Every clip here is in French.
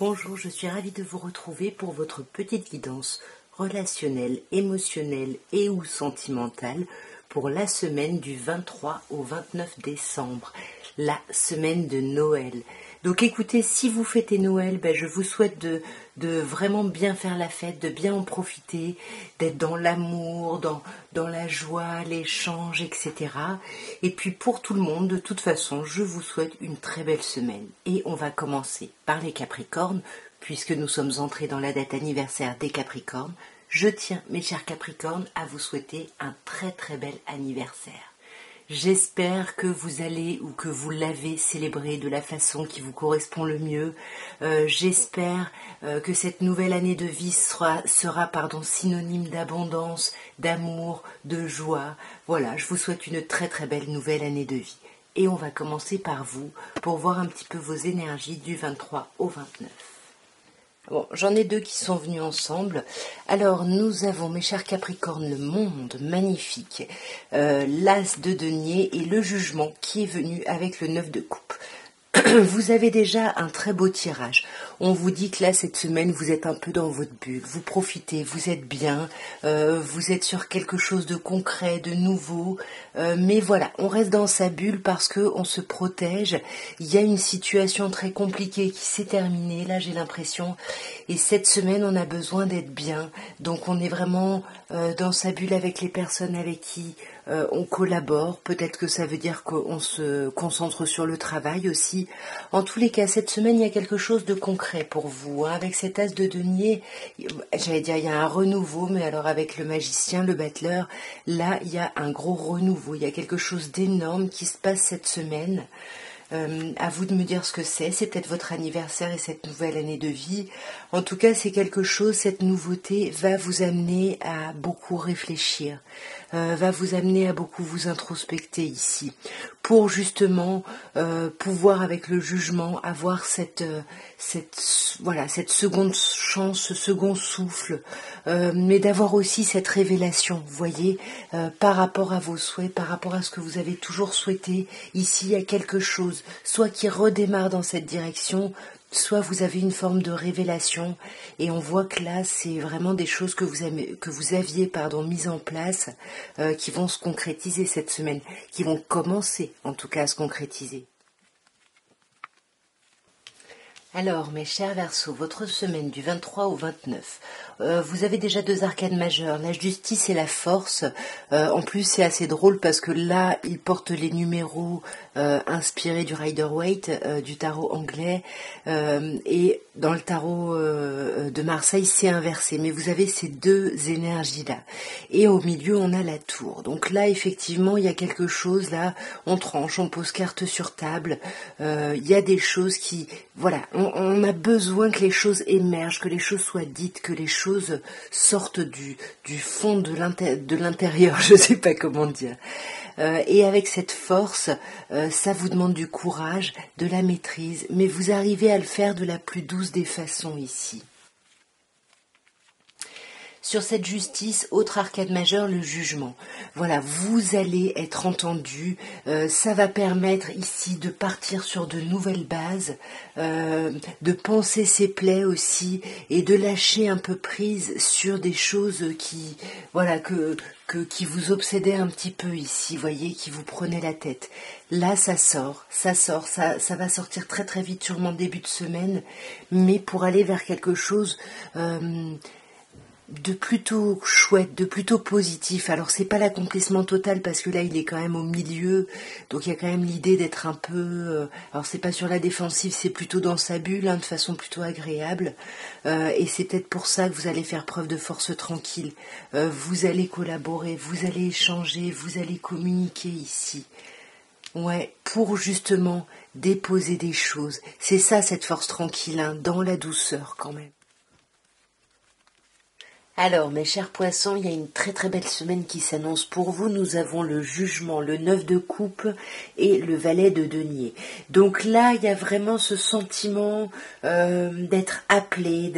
Bonjour, je suis ravie de vous retrouver pour votre petite guidance relationnelle, émotionnelle et ou sentimentale pour la semaine du 23 au 29 décembre, la semaine de Noël. Donc écoutez, si vous fêtez Noël, je vous souhaite de vraiment bien faire la fête, de bien en profiter, d'être dans l'amour, dans la joie, l'échange, etc. Et puis pour tout le monde, de toute façon, je vous souhaite une très belle semaine. Et on va commencer par les Capricornes, puisque nous sommes entrés dans la date anniversaire des Capricornes. Je tiens, mes chers Capricornes, à vous souhaiter un très très bel anniversaire. J'espère que vous allez ou que vous l'avez célébré de la façon qui vous correspond le mieux. J'espère que cette nouvelle année de vie sera synonyme d'abondance, d'amour, de joie. Voilà, je vous souhaite une très très belle nouvelle année de vie. Et on va commencer par vous pour voir un petit peu vos énergies du 23 au 29. Bon, j'en ai deux qui sont venus ensemble. Alors, nous avons, mes chers Capricornes, le monde magnifique, l'As de denier et le jugement qui est venu avec le 9 de coupe. Vous avez déjà un très beau tirage. On vous dit que là, cette semaine, vous êtes un peu dans votre bulle. Vous profitez, vous êtes bien, vous êtes sur quelque chose de concret, de nouveau. Mais voilà, on reste dans sa bulle parce qu'on se protège. Il y a une situation très compliquée qui s'est terminée, là j'ai l'impression. Et cette semaine, on a besoin d'être bien. Donc on est vraiment dans sa bulle avec les personnes avec qui on collabore. Peut-être que ça veut dire qu'on se concentre sur le travail aussi. En tous les cas, cette semaine, il y a quelque chose de concret pour vous. Avec cet as de denier, j'allais dire, il y a un renouveau, mais alors avec le magicien, le battleur, là, il y a un gros renouveau. Il y a quelque chose d'énorme qui se passe cette semaine. À vous de me dire ce que c'est. C'est peut-être votre anniversaire et cette nouvelle année de vie. En tout cas, c'est quelque chose, cette nouveauté va vous amener à beaucoup réfléchir, va vous amener à beaucoup vous introspecter ici, pour justement pouvoir avec le jugement avoir cette seconde chance, ce second souffle, mais d'avoir aussi cette révélation, vous voyez, par rapport à vos souhaits, par rapport à ce que vous avez toujours souhaité. Ici, il y a quelque chose, soit qui redémarre dans cette direction, soit vous avez une forme de révélation, et on voit que là, c'est vraiment des choses que vous aviez mises en place, qui vont se concrétiser cette semaine, qui vont commencer en tout cas à se concrétiser. Alors, mes chers Verseaux, votre semaine du 23 au 29, vous avez déjà deux arcanes majeures, la justice et la force. En plus, c'est assez drôle parce que là, il porte les numéros inspirés du Rider-Waite, du tarot anglais, et dans le tarot de Marseille, c'est inversé. Mais vous avez ces deux énergies-là. Et au milieu, on a la tour. Donc là, effectivement, il y a quelque chose, là, on tranche, on pose carte sur table. Il y a des choses qui... Voilà, on a besoin que les choses émergent, que les choses soient dites, que les choses sortent du fond de l'intérieur, je ne sais pas comment dire. Et avec cette force, ça vous demande du courage, de la maîtrise, mais vous arrivez à le faire de la plus douce des façons ici. Sur cette justice, autre arcade majeure, le jugement. Voilà, vous allez être entendu, ça va permettre ici de partir sur de nouvelles bases, de penser ses plaies aussi, et de lâcher un peu prise sur des choses qui, voilà, qui vous obsédaient un petit peu ici, voyez, qui vous prenaient la tête. Là, ça va sortir très très vite, sûrement début de semaine, mais pour aller vers quelque chose... de plutôt chouette, de plutôt positif. Alors c'est pas l'accomplissement total parce que là il est quand même au milieu, donc il y a quand même l'idée d'être un peu, alors c'est pas sur la défensive, c'est plutôt dans sa bulle, de façon plutôt agréable, et c'est peut-être pour ça que vous allez faire preuve de force tranquille, vous allez collaborer, vous allez échanger, vous allez communiquer ici. Ouais, pour justement déposer des choses. C'est ça cette force tranquille, dans la douceur quand même. Alors, mes chers poissons, il y a une très très belle semaine qui s'annonce pour vous. Nous avons le jugement, le 9 de coupe et le valet de denier. Donc là, il y a vraiment ce sentiment d'être appelé,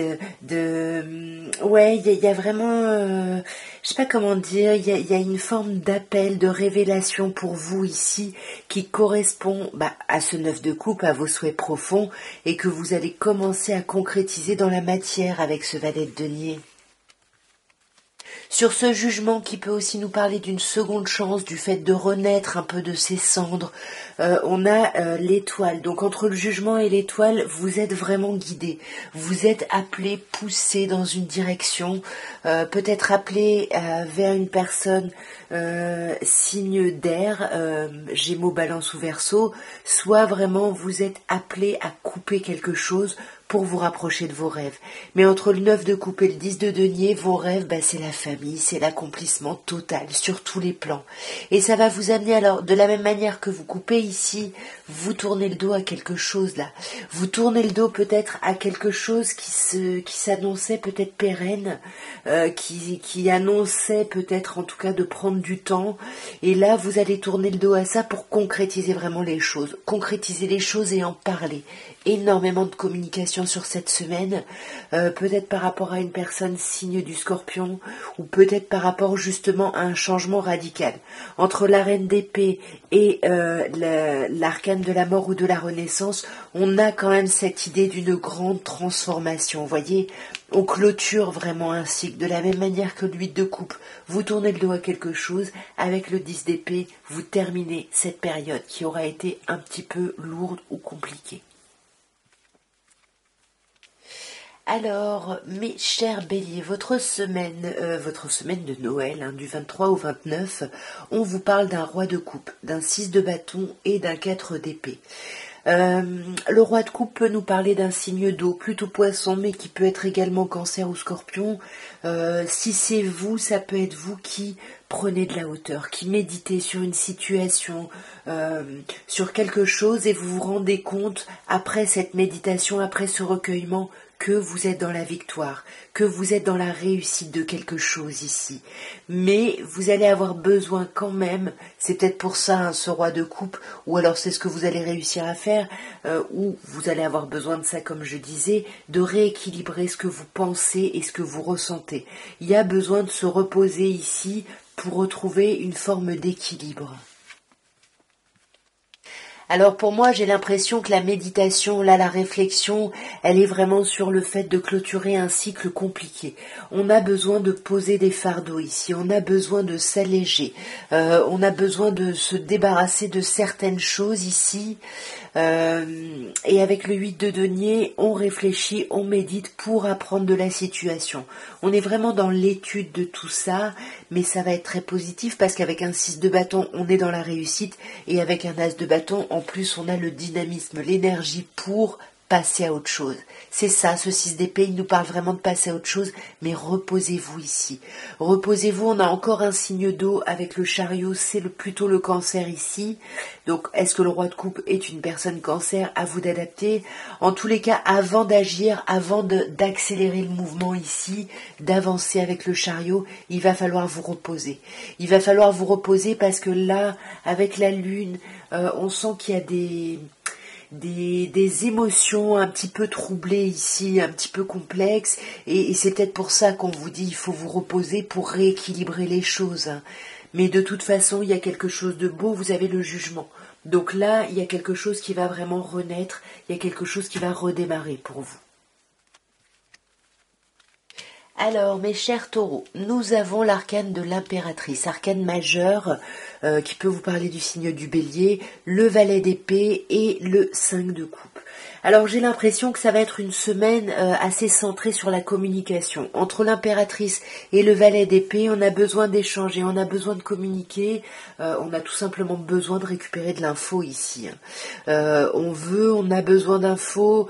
ouais, il y a vraiment, je sais pas comment dire, il y a une forme d'appel, de révélation pour vous ici qui correspond à ce 9 de coupe, à vos souhaits profonds et que vous allez commencer à concrétiser dans la matière avec ce valet de denier. Sur ce jugement qui peut aussi nous parler d'une seconde chance, du fait de renaître un peu de ses cendres, on a l'étoile. Donc entre le jugement et l'étoile, vous êtes vraiment guidé. Vous êtes appelé, poussé dans une direction, peut-être appelé vers une personne signe d'air, Gémeaux, Balance ou Verseau, soit vraiment vous êtes appelé à couper quelque chose pour vous rapprocher de vos rêves. Mais entre le 9 de coupe et le 10 de denier, vos rêves, c'est la famille, c'est l'accomplissement total sur tous les plans. Et ça va vous amener alors, de la même manière que vous coupez ici, vous tournez le dos à quelque chose là. Vous tournez le dos peut-être à quelque chose qui s'annonçait peut-être pérenne, qui annonçait peut-être en tout cas de prendre du temps. Et là, vous allez tourner le dos à ça pour concrétiser vraiment les choses. Concrétiser les choses et en parler. Énormément de communication sur cette semaine, peut-être par rapport à une personne signe du Scorpion, ou peut-être par rapport justement à un changement radical. Entre la reine d'épée et l'arcane de la mort ou de la renaissance, on a quand même cette idée d'une grande transformation. Vous voyez, on clôture vraiment un cycle, de la même manière que le 8 de coupe. Vous tournez le dos à quelque chose, avec le 10 d'épée, vous terminez cette période qui aura été un petit peu lourde ou compliquée. Alors, mes chers béliers, votre semaine de Noël, du 23 au 29, on vous parle d'un roi de coupe, d'un 6 de bâton et d'un 4 d'épée. Le roi de coupe peut nous parler d'un signe d'eau, plutôt poisson, mais qui peut être également cancer ou scorpion. Si c'est vous, ça peut être vous qui prenez de la hauteur, qui méditez sur une situation, sur quelque chose, et vous vous rendez compte, après cette méditation, après ce recueillement, que vous êtes dans la victoire, que vous êtes dans la réussite de quelque chose ici. Mais vous allez avoir besoin quand même, c'est peut-être pour ça ce roi de coupe, ou alors c'est ce que vous allez réussir à faire, ou vous allez avoir besoin de ça, comme je disais, de rééquilibrer ce que vous pensez et ce que vous ressentez. Il y a besoin de se reposer ici pour retrouver une forme d'équilibre. Alors pour moi, j'ai l'impression que la méditation, là, la réflexion, elle est vraiment sur le fait de clôturer un cycle compliqué. On a besoin de poser des fardeaux ici, on a besoin de s'alléger, on a besoin de se débarrasser de certaines choses ici. Et avec le 8 de denier, on réfléchit, on médite pour apprendre de la situation. On est vraiment dans l'étude de tout ça, mais ça va être très positif parce qu'avec un 6 de bâton, on est dans la réussite, et avec un as de bâton, en plus, on a le dynamisme, l'énergie pour passer à autre chose. C'est ça, ce 6 d'épée, il nous parle vraiment de passer à autre chose, mais reposez-vous ici. Reposez-vous, on a encore un signe d'eau avec le chariot, c'est plutôt le cancer ici. Donc, est-ce que le roi de coupe est une personne cancer? À vous d'adapter. En tous les cas, avant d'agir, avant d'accélérer le mouvement ici, d'avancer avec le chariot, il va falloir vous reposer. Il va falloir vous reposer parce que là, avec la lune, on sent qu'il y a des émotions un petit peu troublées ici, un petit peu complexes, et c'est peut-être pour ça qu'on vous dit il faut vous reposer pour rééquilibrer les choses. Mais de toute façon, il y a quelque chose de beau, vous avez le jugement. Donc là, il y a quelque chose qui va vraiment renaître, il y a quelque chose qui va redémarrer pour vous. Alors, mes chers taureaux, nous avons l'arcane de l'impératrice, arcane majeur, qui peut vous parler du signe du bélier, le valet d'épée et le 5 de coupe. Alors j'ai l'impression que ça va être une semaine assez centrée sur la communication. Entre l'impératrice et le valet d'épée, on a besoin d'échanger, on a besoin de communiquer, on a tout simplement besoin de récupérer de l'info ici. On a besoin d'infos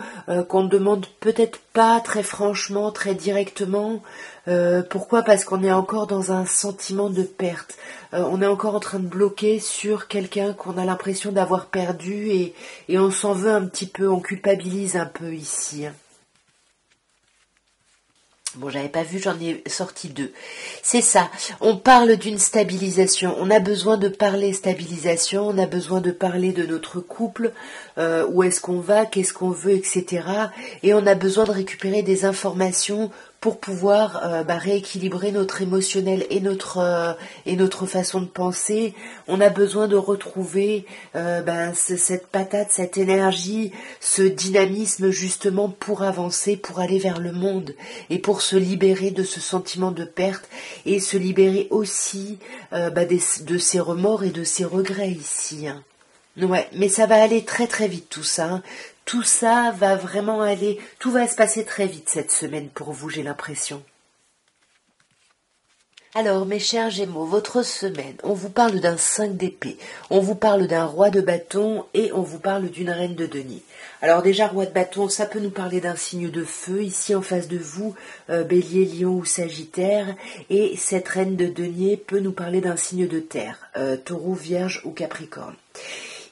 qu'on ne demande peut-être pas très franchement, très directement. Pourquoi? Parce qu'on est encore dans un sentiment de perte. On est encore en train de bloquer sur quelqu'un qu'on a l'impression d'avoir perdu, et on s'en veut un petit peu, on culpabilise un peu ici. Bon, j'avais pas vu, j'en ai sorti 2. C'est ça, on parle d'une stabilisation, on a besoin de parler stabilisation, on a besoin de parler de notre couple, où est-ce qu'on va, qu'est-ce qu'on veut, etc. Et on a besoin de récupérer des informations pour pouvoir rééquilibrer notre émotionnel et notre façon de penser. On a besoin de retrouver cette patate, cette énergie, ce dynamisme justement pour avancer, pour aller vers le monde et pour se libérer de ce sentiment de perte et se libérer aussi de ses remords et de ses regrets ici. Hein. Ouais, mais ça va aller très très vite tout ça. Hein. Tout ça va vraiment aller, tout va se passer très vite cette semaine pour vous, j'ai l'impression. Alors, mes chers Gémeaux, votre semaine, on vous parle d'un 5 d'épée, on vous parle d'un roi de bâton et on vous parle d'une reine de denier. Alors déjà, roi de bâton, ça peut nous parler d'un signe de feu, ici en face de vous, bélier, lion ou sagittaire, et cette reine de denier peut nous parler d'un signe de terre, taureau, vierge ou capricorne.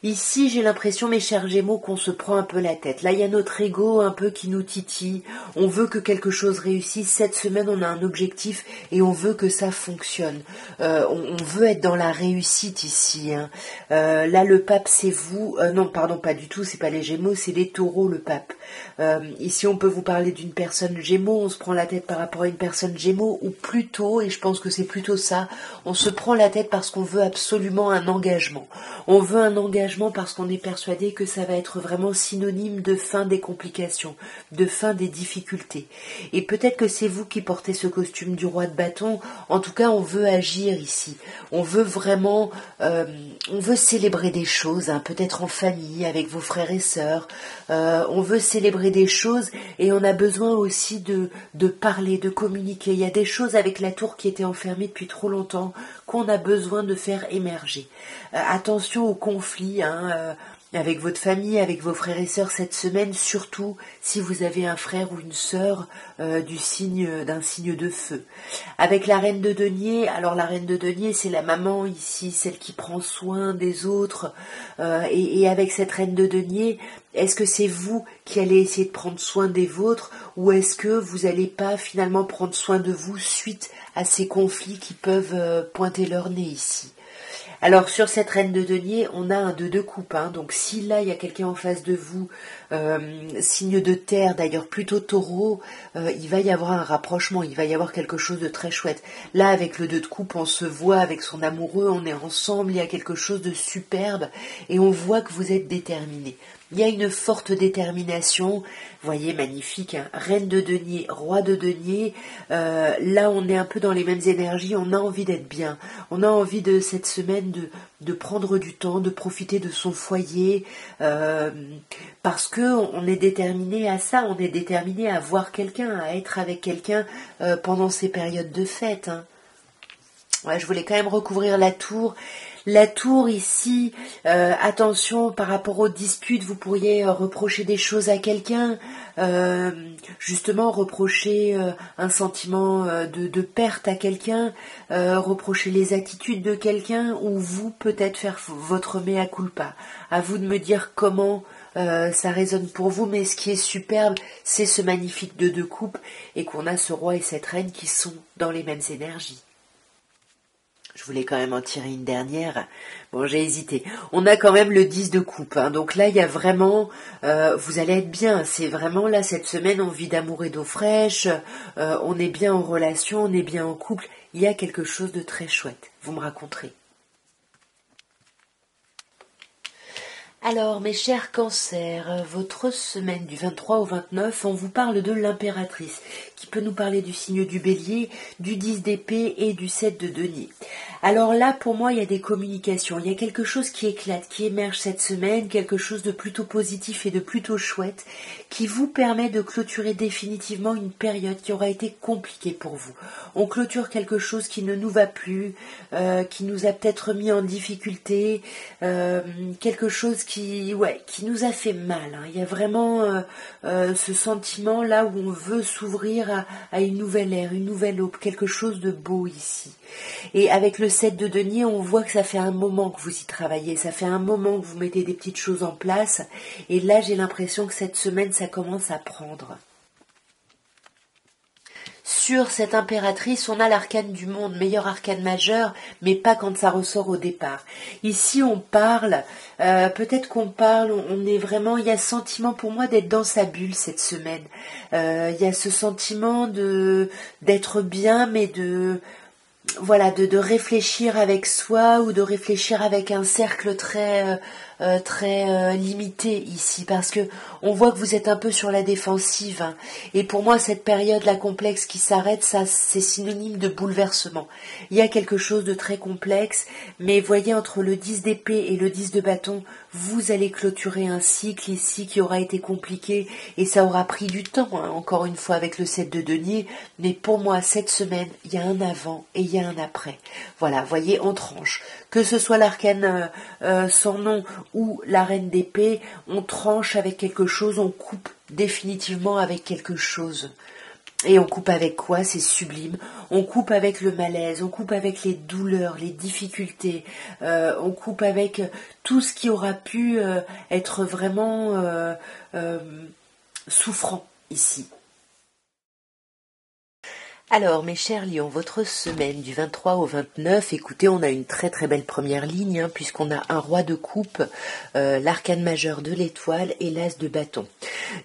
Ici, j'ai l'impression, mes chers Gémeaux, qu'on se prend un peu la tête. Là, il y a notre ego un peu qui nous titille. On veut que quelque chose réussisse. Cette semaine, on a un objectif et on veut que ça fonctionne. On veut être dans la réussite ici. Hein. Là, le pape, c'est vous. Non, pardon, pas du tout. C'est pas les Gémeaux, c'est les Taureaux, le pape. Ici, on peut vous parler d'une personne Gémeaux. On se prend la tête par rapport à une personne Gémeaux, ou plutôt, et je pense que c'est plutôt ça, on se prend la tête parce qu'on veut absolument un engagement. On veut un engagement parce qu'on est persuadé que ça va être vraiment synonyme de fin des complications, de fin des difficultés. Et peut-être que c'est vous qui portez ce costume du roi de bâton. En tout cas, on veut agir ici. On veut vraiment, on veut célébrer des choses, hein, peut-être en famille, avec vos frères et sœurs. On veut célébrer des choses et on a besoin aussi de parler, de communiquer. Il y a des choses avec la tour qui était enfermée depuis trop longtemps qu'on a besoin de faire émerger. Attention aux conflits, hein, avec votre famille, avec vos frères et sœurs cette semaine, surtout si vous avez un frère ou une sœur d'un signe de feu. Avec la reine de denier, alors la reine de denier, c'est la maman ici, celle qui prend soin des autres, et avec cette reine de denier, est-ce que c'est vous qui allez essayer de prendre soin des vôtres, ou est-ce que vous n'allez pas finalement prendre soin de vous suite à ces conflits qui peuvent pointer leur nez ici? Alors sur cette reine de denier, on a un 2 de coupe, hein, donc si là il y a quelqu'un en face de vous, signe de terre, d'ailleurs plutôt taureau, il va y avoir un rapprochement, il va y avoir quelque chose de très chouette. Là avec le 2 de coupe, on se voit avec son amoureux, on est ensemble, il y a quelque chose de superbe et on voit que vous êtes déterminés. Il y a une forte détermination, vous voyez, magnifique, hein, reine de denier, roi de denier, là on est un peu dans les mêmes énergies, on a envie d'être bien, on a envie de cette semaine de prendre du temps, de profiter de son foyer, parce que on est déterminé à ça, on est déterminé à voir quelqu'un, à être avec quelqu'un pendant ces périodes de fête. Hein. Ouais, je voulais quand même recouvrir la tour. La tour ici, attention par rapport aux disputes, vous pourriez reprocher des choses à quelqu'un, justement reprocher un sentiment de perte à quelqu'un, reprocher les attitudes de quelqu'un, ou vous peut-être faire votre mea culpa. À vous de me dire comment ça résonne pour vous, mais ce qui est superbe, c'est ce magnifique 2 de coupe et qu'on a ce roi et cette reine qui sont dans les mêmes énergies. Je voulais quand même en tirer une dernière. Bon, j'ai hésité. On a quand même le 10 de coupe. Hein. Donc là, il y a vraiment... vous allez être bien. C'est vraiment là, cette semaine, on vit d'amour et d'eau fraîche. On est bien en relation, on est bien en couple. Il y a quelque chose de très chouette. Vous me raconterez. Alors, mes chers cancers, votre semaine du 23 au 29, on vous parle de l'impératrice, qui peut nous parler du signe du bélier, du 10 d'épée et du 7 de denier. Alors là, pour moi, il y a des communications, il y a quelque chose qui éclate, qui émerge cette semaine, quelque chose de plutôt positif et de plutôt chouette, qui vous permet de clôturer définitivement une période qui aura été compliquée pour vous. On clôture quelque chose qui ne nous va plus, qui nous a peut-être mis en difficulté, quelque chose qui nous a fait mal. Hein. Il y a vraiment ce sentiment là où on veut s'ouvrir à une nouvelle ère, une nouvelle aube, quelque chose de beau ici. Et avec le 7 de denier, on voit que ça fait un moment que vous y travaillez, ça fait un moment que vous mettez des petites choses en place. Et là, j'ai l'impression que cette semaine, ça commence à prendre. Sur cette impératrice, on a l'arcane du monde, meilleur arcane majeur, mais pas quand ça ressort au départ. Ici, on parle, peut-être qu'on parle, on est vraiment, il y a ce sentiment pour moi d'être dans sa bulle cette semaine. Il y a ce sentiment d'être bien, mais de réfléchir avec soi ou de réfléchir avec un cercle très limité ici, parce que on voit que vous êtes un peu sur la défensive, hein. Et pour moi cette période là complexe qui s'arrête, ça c'est synonyme de bouleversement. Il y a quelque chose de très complexe, mais voyez, entre le 10 d'épée et le 10 de bâton, vous allez clôturer un cycle ici qui aura été compliqué, et ça aura pris du temps, hein, encore une fois avec le 7 de denier, mais pour moi cette semaine il y a un avant et il y a un après. Voilà, voyez, on tranche. Que ce soit l'arcane sans nom ou la reine d'épée, on tranche avec quelque chose, on coupe définitivement avec quelque chose. Et on coupe avec quoi? C'est sublime. On coupe avec le malaise, on coupe avec les douleurs, les difficultés, on coupe avec tout ce qui aura pu être vraiment souffrant ici. Alors, mes chers lions, votre semaine du 23 au 29, écoutez, on a une très très belle première ligne, hein, puisqu'on a un roi de coupe, l'arcane majeur de l'étoile et l'as de bâton.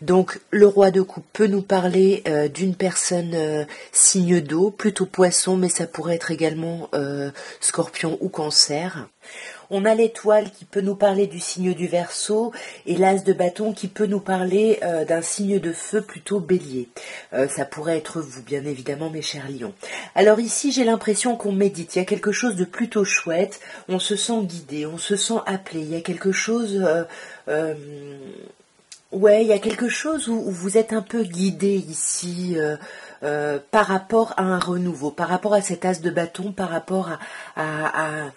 Donc, le roi de coupe peut nous parler d'une personne signe d'eau, plutôt poisson, mais ça pourrait être également scorpion ou cancer. On a l'étoile qui peut nous parler du signe du Verseau et l'as de bâton qui peut nous parler d'un signe de feu plutôt bélier. Ça pourrait être vous, bien évidemment, mes chers lions. Alors ici, j'ai l'impression qu'on médite. Il y a quelque chose de plutôt chouette. On se sent guidé, on se sent appelé. Il y a quelque chose... ouais, il y a quelque chose où vous êtes un peu guidé ici... par rapport à un renouveau, par rapport à cet as de bâton, par rapport à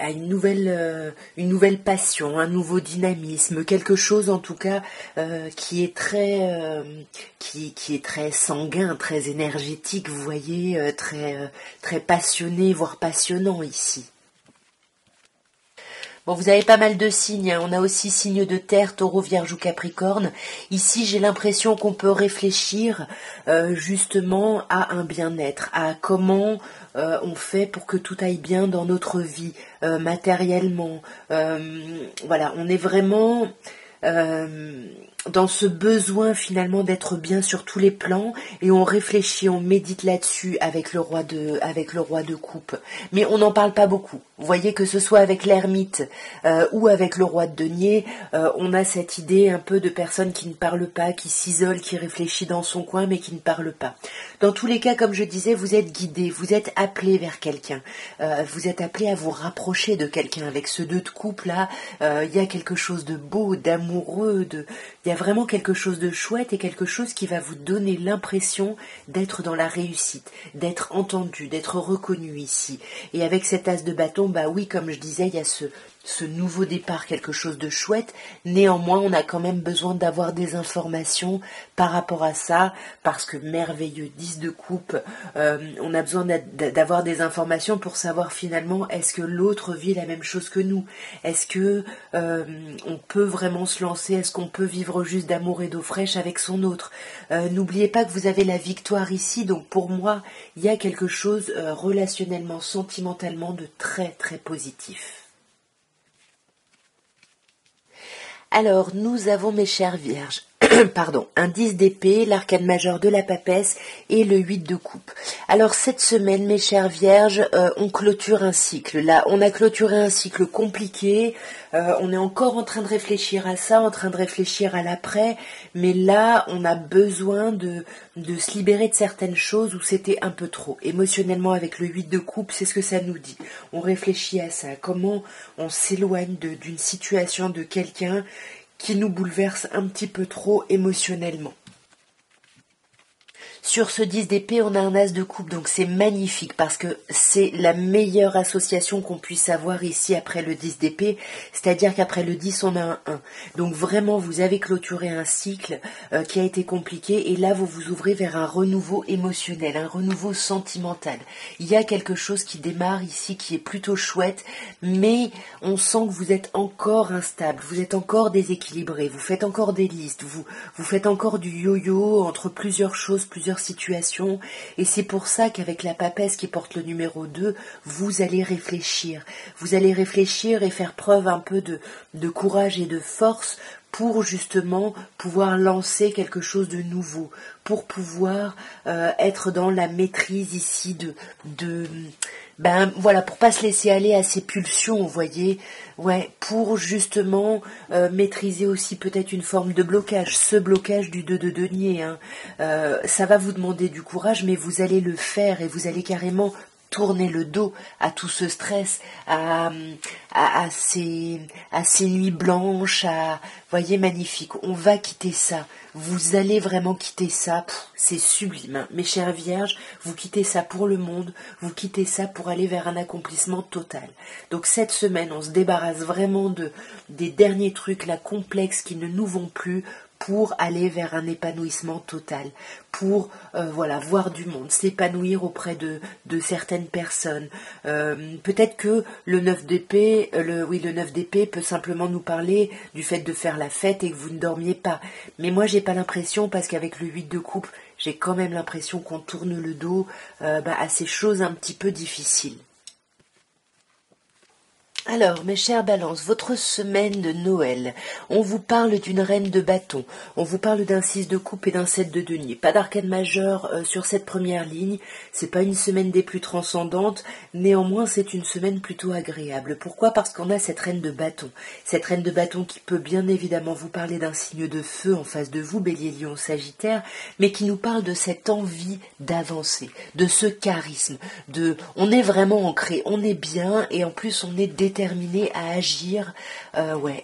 une nouvelle passion, un nouveau dynamisme, quelque chose en tout cas qui est très sanguin, très énergétique, vous voyez, très passionné, voire passionnant ici. Bon, vous avez pas mal de signes, hein. On a aussi signes de terre, taureau, vierge ou capricorne. Ici, j'ai l'impression qu'on peut réfléchir justement à un bien-être, à comment on fait pour que tout aille bien dans notre vie, matériellement. Voilà, on est vraiment... dans ce besoin finalement d'être bien sur tous les plans, et on réfléchit, on médite là-dessus avec le roi de coupe. Mais on n'en parle pas beaucoup. Vous voyez, que ce soit avec l'ermite ou avec le roi de denier, on a cette idée un peu de personne qui ne parle pas, qui s'isole, qui réfléchit dans son coin mais qui ne parle pas. Dans tous les cas, comme je disais, vous êtes guidé, vous êtes appelé vers quelqu'un, vous êtes appelé à vous rapprocher de quelqu'un. Avec ce 2 de coupe là, il y a quelque chose de beau, d'amoureux, il y a vraiment quelque chose de chouette et quelque chose qui va vous donner l'impression d'être dans la réussite, d'être entendu, d'être reconnu ici. Et avec cet as de bâton, bah oui, comme je disais, il y a ce nouveau départ, quelque chose de chouette. Néanmoins, on a quand même besoin d'avoir des informations par rapport à ça, parce que merveilleux 10 de coupe, on a besoin d'avoir des informations pour savoir finalement, est-ce que l'autre vit la même chose que nous? Est-ce que on peut vraiment se lancer? Est-ce qu'on peut vivre juste d'amour et d'eau fraîche avec son autre? N'oubliez pas que vous avez la victoire ici, donc pour moi, il y a quelque chose relationnellement, sentimentalement de très très positif. Alors, nous avons, mes chères vierges, pardon, un 10 d'épée, l'arcane majeur de la papesse et le 8 de coupe. Alors cette semaine, mes chères vierges, on clôture un cycle. Là, on a clôturé un cycle compliqué, on est encore en train de réfléchir à ça, en train de réfléchir à l'après, mais là, on a besoin de se libérer de certaines choses où c'était un peu trop. Émotionnellement, avec le 8 de coupe, c'est ce que ça nous dit. On réfléchit à ça, comment on s'éloigne d'une situation, de quelqu'un qui nous bouleverse un petit peu trop émotionnellement. Sur ce 10 d'épée, on a un as de coupe, donc c'est magnifique parce que c'est la meilleure association qu'on puisse avoir ici après le 10 d'épée, c'est-à-dire qu'après le 10, on a un 1. Donc vraiment, vous avez clôturé un cycle qui a été compliqué et là, vous vous ouvrez vers un renouveau émotionnel, un renouveau sentimental. Il y a quelque chose qui démarre ici qui est plutôt chouette, mais on sent que vous êtes encore instable, vous êtes encore déséquilibré, vous faites encore des listes, vous faites encore du yo-yo entre plusieurs choses, plusieurs plusieurs situations, et c'est pour ça qu'avec la papesse qui porte le numéro 2, vous allez réfléchir. Vous allez réfléchir et faire preuve un peu de courage et de force pour justement pouvoir lancer quelque chose de nouveau, pour pouvoir être dans la maîtrise ici pour pas se laisser aller à ses pulsions, vous voyez, pour justement maîtriser aussi peut-être une forme de blocage, ce blocage du 2 de denier, ça va vous demander du courage, mais vous allez le faire et vous allez carrément tourner le dos à tout ce stress, à ces nuits blanches, voyez, magnifique, on va quitter ça, vous allez vraiment quitter ça, c'est sublime, hein. Mes chères vierges, vous quittez ça pour le monde, vous quittez ça pour aller vers un accomplissement total. Donc cette semaine, on se débarrasse vraiment des derniers trucs là complexes qui ne nous vont plus, pour aller vers un épanouissement total, pour voir du monde, s'épanouir auprès de certaines personnes. Peut-être que le 9 d'épée, le 9 d'épée peut simplement nous parler du fait de faire la fête et que vous ne dormiez pas. Mais moi j'ai pas l'impression, parce qu'avec le 8 de coupe, j'ai quand même l'impression qu'on tourne le dos à ces choses un petit peu difficiles. Alors, mes chères balances, votre semaine de Noël, on vous parle d'une reine de bâton, on vous parle d'un 6 de coupe et d'un 7 de denier. Pas d'arcane majeur sur cette première ligne, c'est pas une semaine des plus transcendantes, néanmoins c'est une semaine plutôt agréable. Pourquoi ? Parce qu'on a cette reine de bâton. Cette reine de bâton qui peut bien évidemment vous parler d'un signe de feu en face de vous, Bélier, Lion, Sagittaire, mais qui nous parle de cette envie d'avancer, de ce charisme, on est vraiment ancré, on est bien et en plus on est déterminé à agir,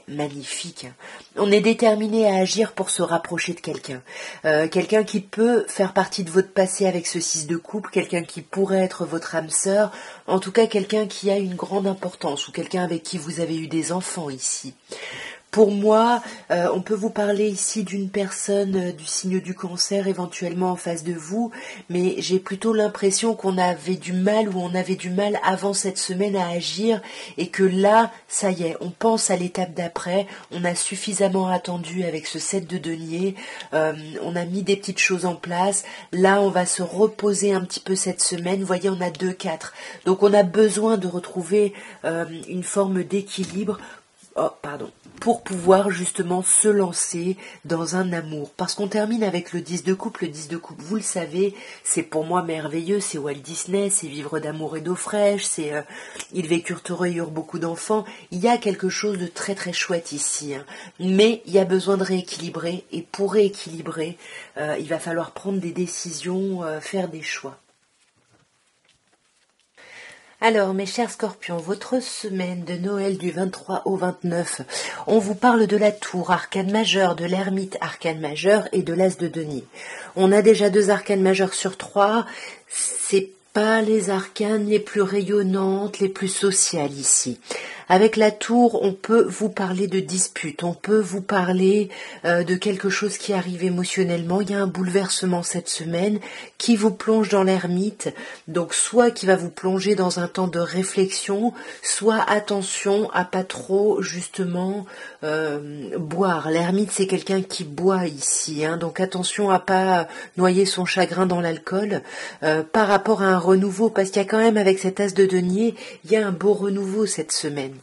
magnifique. On est déterminé à agir pour se rapprocher de quelqu'un. Quelqu'un qui peut faire partie de votre passé avec ce 6 de coupe, quelqu'un qui pourrait être votre âme sœur, en tout cas quelqu'un qui a une grande importance, ou quelqu'un avec qui vous avez eu des enfants ici. Pour moi, on peut vous parler ici d'une personne du signe du Cancer éventuellement en face de vous, mais j'ai plutôt l'impression qu'on avait du mal avant cette semaine à agir et que là, ça y est, on pense à l'étape d'après, on a suffisamment attendu avec ce 7 de denier, on a mis des petites choses en place, là on va se reposer un petit peu cette semaine, vous voyez on a 2-4, donc on a besoin de retrouver une forme d'équilibre, pour pouvoir justement se lancer dans un amour. Parce qu'on termine avec le 10 de coupe. Le 10 de coupe, vous le savez, c'est pour moi merveilleux, c'est Walt Disney, c'est vivre d'amour et d'eau fraîche, c'est ils vécurent heureux et eurent beaucoup d'enfants. Il y a quelque chose de très très chouette ici, hein. Mais il y a besoin de rééquilibrer, et pour rééquilibrer, il va falloir prendre des décisions, faire des choix. Alors, mes chers scorpions, votre semaine de Noël du 23 au 29, on vous parle de la tour, arcane majeur, de l'ermite, arcane majeur, et de l'as de denier. On a déjà 2 arcanes majeures sur 3, c'est pas les arcanes les plus rayonnantes, les plus sociales ici. Avec la tour, on peut vous parler de dispute, on peut vous parler de quelque chose qui arrive émotionnellement. Il y a un bouleversement cette semaine qui vous plonge dans l'ermite, donc soit qui va vous plonger dans un temps de réflexion, soit attention à pas trop justement boire. L'ermite, c'est quelqu'un qui boit ici, hein, donc attention à pas noyer son chagrin dans l'alcool par rapport à un renouveau, parce qu'il y a quand même avec cet as de denier, il y a un beau renouveau cette semaine.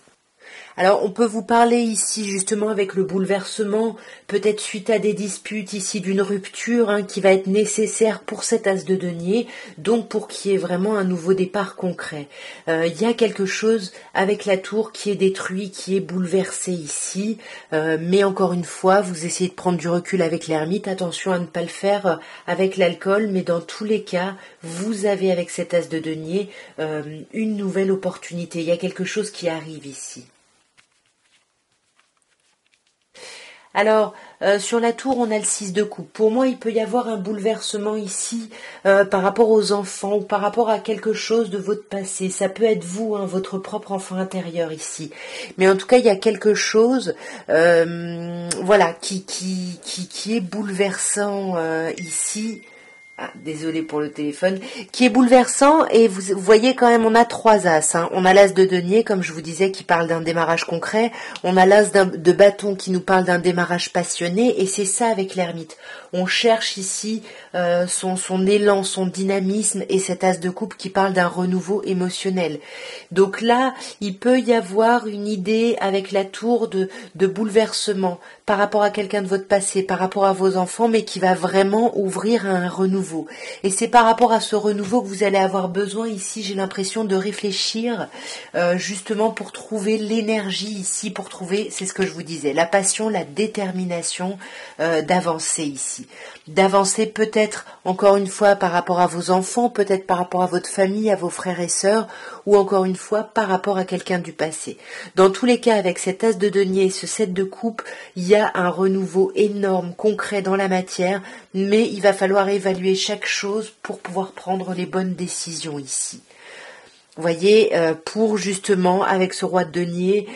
Alors on peut vous parler ici justement avec le bouleversement, peut-être suite à des disputes ici d'une rupture qui va être nécessaire pour cet as de denier, donc pour qu'il y ait vraiment un nouveau départ concret. Il y a quelque chose avec la tour qui est détruit, qui est bouleversé ici, mais encore une fois, vous essayez de prendre du recul avec l'ermite, attention à ne pas le faire avec l'alcool, mais dans tous les cas, vous avez avec cet as de denier une nouvelle opportunité, il y a quelque chose qui arrive ici. Alors, sur la tour, on a le 6 de coupe. Pour moi, il peut y avoir un bouleversement ici par rapport aux enfants ou par rapport à quelque chose de votre passé. Ça peut être vous, votre propre enfant intérieur ici. Mais en tout cas, il y a quelque chose qui est bouleversant ici. Ah, désolé pour le téléphone, qui est bouleversant, et vous voyez quand même, on a 3 as, hein. On a l'as de denier, comme je vous disais, qui parle d'un démarrage concret, on a l'as de bâton qui nous parle d'un démarrage passionné, et c'est ça avec l'ermite. On cherche ici son élan, son dynamisme, et cet as de coupe qui parle d'un renouveau émotionnel. Donc là, il peut y avoir une idée avec la tour de bouleversement par rapport à quelqu'un de votre passé, par rapport à vos enfants, mais qui va vraiment ouvrir à un renouveau. Et c'est par rapport à ce renouveau que vous allez avoir besoin ici, j'ai l'impression, de réfléchir justement pour trouver l'énergie ici, pour trouver, c'est ce que je vous disais, la passion, la détermination d'avancer ici. D'avancer peut-être, encore une fois, par rapport à vos enfants, peut-être par rapport à votre famille, à vos frères et sœurs, ou encore une fois, par rapport à quelqu'un du passé. Dans tous les cas, avec cet as de denier, ce 7 de coupe, il y a un renouveau énorme, concret dans la matière, mais il va falloir évaluer chaque chose pour pouvoir prendre les bonnes décisions ici. Vous voyez, pour justement, avec ce roi de denier,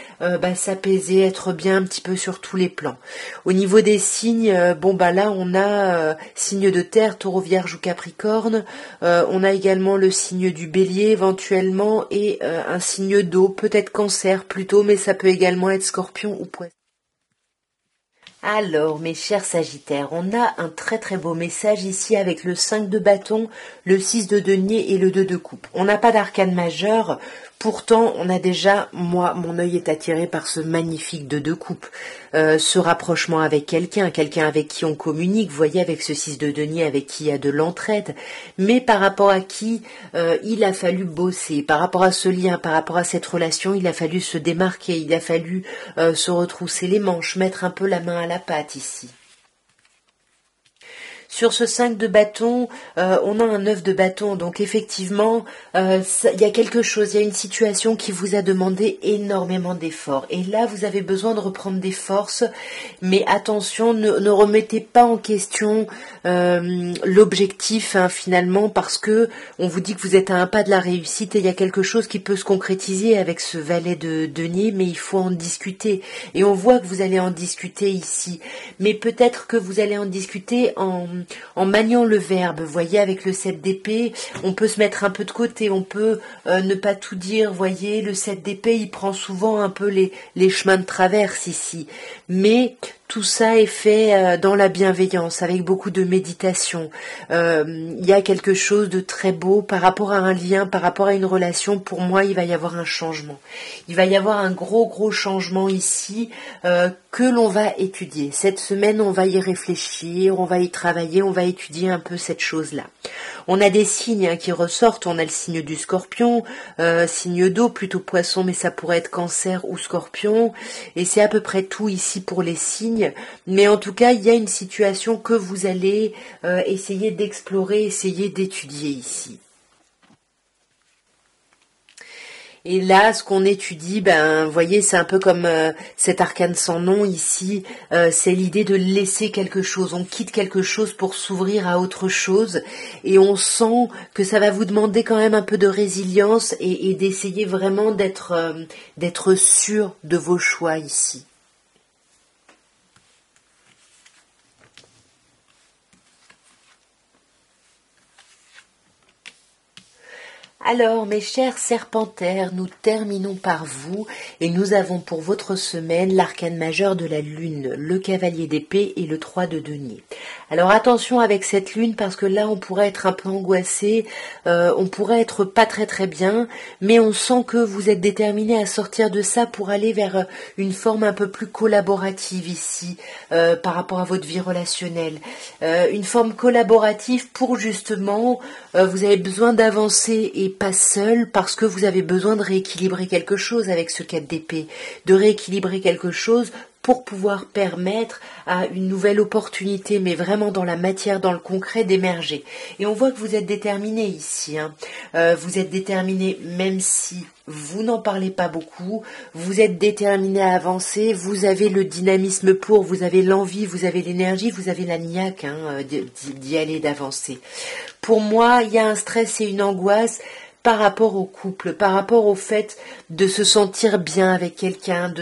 s'apaiser, être bien un petit peu sur tous les plans. Au niveau des signes, là on a signe de terre, taureau, vierge ou capricorne. On a également le signe du bélier éventuellement et un signe d'eau, peut-être cancer plutôt, mais ça peut également être scorpion ou poisson. Alors, mes chers Sagittaires, on a un très très beau message ici avec le 5 de bâton, le 6 de denier et le 2 de coupe. On n'a pas d'arcane majeur, pourtant on a déjà, moi, mon œil est attiré par ce magnifique 2 de coupe. Ce rapprochement avec quelqu'un avec qui on communique, vous voyez, avec ce 6 de denier, avec qui il y a de l'entraide, mais par rapport à qui il a fallu bosser, par rapport à ce lien, par rapport à cette relation, il a fallu se démarquer, il a fallu se retrousser les manches, mettre un peu la main à la pâte ici. Sur ce 5 de bâton, on a un 9 de bâton, donc effectivement, il y a quelque chose, il y a une situation qui vous a demandé énormément d'efforts. Et là, vous avez besoin de reprendre des forces, mais attention, ne remettez pas en question l'objectif finalement, parce que on vous dit que vous êtes à un pas de la réussite et il y a quelque chose qui peut se concrétiser avec ce valet de denier, mais il faut en discuter. Et on voit que vous allez en discuter ici, mais peut-être que vous allez en discuter en maniant le verbe. Vous voyez, avec le 7 d'épée, on peut se mettre un peu de côté, on peut ne pas tout dire. Vous voyez, le 7 d'épée, il prend souvent un peu les chemins de traverse ici. Mais tout ça est fait dans la bienveillance, avec beaucoup de méditation. Il y a quelque chose de très beau par rapport à un lien, par rapport à une relation. Pour moi, il va y avoir un changement. Il va y avoir un gros changement ici que l'on va étudier. Cette semaine, on va y réfléchir, on va y travailler, on va étudier un peu cette chose-là. On a des signes qui ressortent. On a le signe du scorpion, signe d'eau, plutôt poisson, mais ça pourrait être cancer ou scorpion. Et c'est à peu près tout ici pour les signes. Mais en tout cas, il y a une situation que vous allez essayer d'explorer, essayer d'étudier ici. Et là, ce qu'on étudie, vous voyez, c'est un peu comme cet arcane sans nom ici, c'est l'idée de laisser quelque chose. On quitte quelque chose pour s'ouvrir à autre chose, et on sent que ça va vous demander quand même un peu de résilience et d'essayer vraiment d'être sûr de vos choix ici. Alors, mes chers serpentaires, nous terminons par vous et nous avons pour votre semaine l'arcane majeur de la lune, le cavalier d'épée et le 3 de denier. Alors attention avec cette lune, parce que là on pourrait être un peu angoissé, on pourrait être pas très bien, mais on sent que vous êtes déterminé à sortir de ça pour aller vers une forme un peu plus collaborative ici, par rapport à votre vie relationnelle. Une forme collaborative pour justement, vous avez besoin d'avancer et pas seul, parce que vous avez besoin de rééquilibrer quelque chose avec ce 4 d'épée, de rééquilibrer quelque chose pour pouvoir permettre à une nouvelle opportunité, mais vraiment dans la matière, dans le concret, d'émerger. Et on voit que vous êtes déterminé ici. Vous êtes déterminé, même si vous n'en parlez pas beaucoup, vous êtes déterminé à avancer, vous avez le dynamisme pour, vous avez l'envie, vous avez l'énergie, vous avez la niaque d'y aller, d'avancer. Pour moi, il y a un stress et une angoisse, par rapport au couple, par rapport au fait de se sentir bien avec quelqu'un,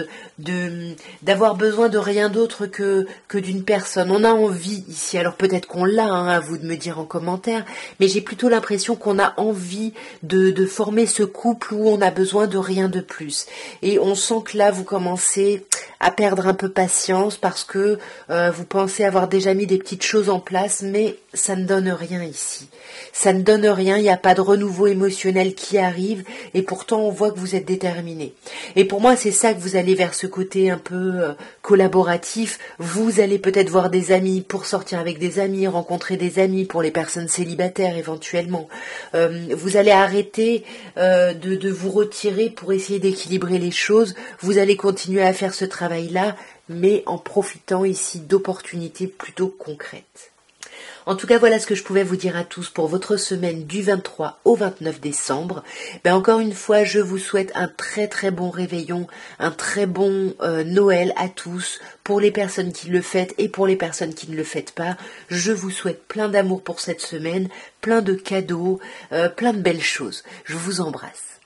d'avoir besoin de rien d'autre que d'une personne. On a envie ici, alors peut-être qu'on l'a, hein, à vous de me dire en commentaire, mais j'ai plutôt l'impression qu'on a envie de former ce couple où on a besoin de rien de plus. Et on sent que là, vous commencez à perdre un peu patience parce que vous pensez avoir déjà mis des petites choses en place, mais ça ne donne rien ici. Ça ne donne rien, il n'y a pas de renouveau émotionnel qui arrive, et pourtant on voit que vous êtes déterminé. Et pour moi, c'est ça que vous allez vers ce côté un peu collaboratif. Vous allez peut-être voir des amis pour sortir avec des amis, rencontrer des amis pour les personnes célibataires éventuellement. Vous allez arrêter de vous retirer pour essayer d'équilibrer les choses. Vous allez continuer à faire ce travail-là, mais en profitant ici d'opportunités plutôt concrètes. En tout cas, voilà ce que je pouvais vous dire à tous pour votre semaine du 23 au 29 décembre. Encore une fois, je vous souhaite un très très bon réveillon, un très bon Noël à tous, pour les personnes qui le fêtent et pour les personnes qui ne le fêtent pas. Je vous souhaite plein d'amour pour cette semaine, plein de cadeaux, plein de belles choses. Je vous embrasse.